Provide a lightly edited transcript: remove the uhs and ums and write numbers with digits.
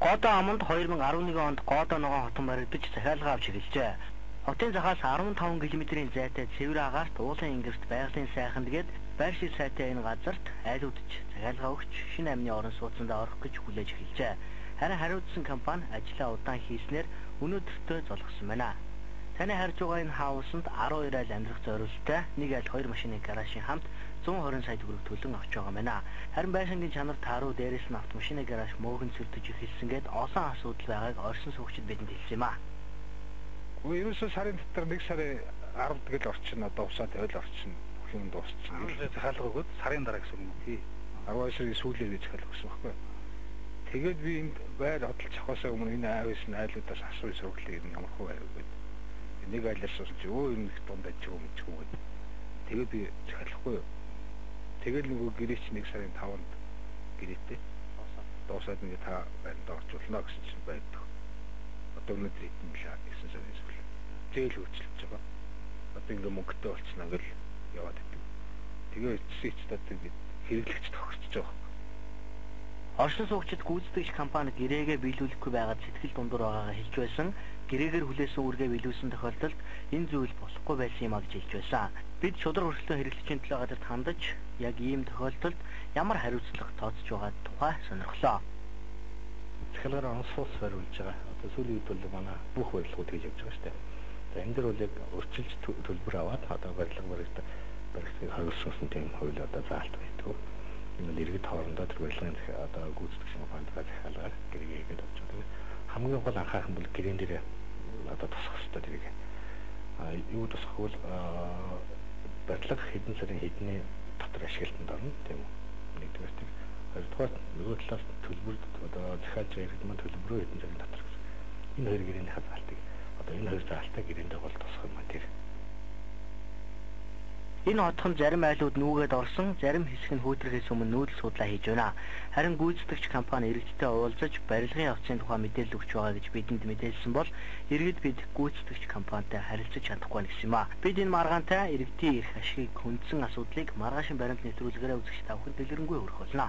Годоо аманд 2011 онд Годоо ногоон хотон баригдаж захиалга авч эхэлжээ. Хотын захаас 15 км-ийн зайтай цэвэр агаарт уулын ингэрт байгалийн сайханд гээд байр шил сайтай энэ газарт айлуудч захиалга өгч шинэ амны орон сууцандаа орох гэж хүлээж эхэлжээ. Харин хариуцсан компани ажлаа удаан хийснээр өнөөдөртөө золгосон байна. Таны харж байгаа энэ хаусанд 12 айл амьдрах зорилттой нэг айл 2 машины гаражийн хамт 120 сая төгрөг төлөн авч байгаа байна. Харин байшингийн чанар тааруу дээрээс нь автомашины гараж мөөгөн цэвэрдэж эхэлсэн гээд олон асуудал байгааг орсон суугчид бидэнд хэлсэн юм а. Ерөөсөө сарын дотор 1 сарын 10 тэгэл орчин одоо усаа тавиал орчин бүх юм дууссан. Захиалга өгөөд сарын дараа гэсэн юм уу? 12 сарын сүүлээр би захиалга өгсөн байхгүй. Тэгээд би энд байр хөдөлж авахаас өмнө энэ аавс айлуудаас асууж сургалыг ямар хөө байв гэдэг. Нэг айлаас сонсч өө энэ их дундаж ч юм ч юм. Тэгээд би захиалахгүй юу. Тэгэл нөгөө гэрээч 1 сарын 5-нд гэрээтэй дуусаад нэг та байранд орчуулна гэсэн чинь байдаг. Одоо өнөөдөр хэдэн мэлээ 9 сарын сүүл. Зээл хурцлж байгаа. Одоо ингээ мөнгөтэй болчихно гэл яваад идэв. Тэгээ эцсийч одоо хэрэглэгч тохирчж байгаа. Оршин суугчид гүйцэтгэгч компанид гэрээгээ биелүүлэхгүй байгаад сэтгэл дундуур байгаагаа хэлж байсан. Гэрээгээр хүлээсэн үргээ биелүүлсэн тохиолдолд энэ зүйл болохгүй байсан юм а гэж хэлж байсан. Бид шудраг өрсөлдөөн хэрэглэгчийн төлөө гадарт хандаж яг ийм тохиолдолд ямар хариуцлага тооцож байгаа тухай сонирхлоо. Захиалгаар онцлог бариулж байгаа. Одоо сүүлийн үед бол манай бүх барилгууд хийж явж байгаа шүү дээ. За энэ дэр бол яг өрчилж төлбөр аваад одоо барилгыг хариулсан тийм хууль одоо заалт байдаг. Энэ иргэд хоорондоо тэр барилгын одоо гүйцэтгэгч компанид захиалгаар гэрээгээд авч байгаа. Хамгийн гол анхаарах нь бол гэрээн дээр одоо тусах хэрэгтэй тэрийг. Юу тусах вэ? Барилга хэдэн сарын хэдний дотор ашиглалтанд орно тийм үү? Нэгдүгээр тийм. Хоёрдугаар нөгөө талаас төлбөр одоо захиалж байгаа иргэд маань төлбөрөө хэдэн сарын дотор гэсэн. Энэ хоёр гэрээнийхээ заалтыг одоо энэ хоёр заалтаа гэрээндээ гол тусах юм аа тэр. Энэ хотхон зарим айлууд нүүгээд орсон, зарим хэсэг нь хөөдрөхөөс өмнө нүүдэл судлаа хийж байна. Харин гүйцэтгэгч компани иргэдтэй уулзаж барилгын явцын тухай мэдээлэл өгч байгаа гэж бидэнд мэдээлсэн бол иргэд бид гүйцэтгэгч компанитай харилцаж чадахгүй гэсэн юм а. Бид энэ маргаантай иргэдийн эрх ашигыг хүндсэн асуудлыг маргаашийн баримт нэвтрүүлгээрээ үзэгч тавхад дэлгэрэнгүй өргөх болно.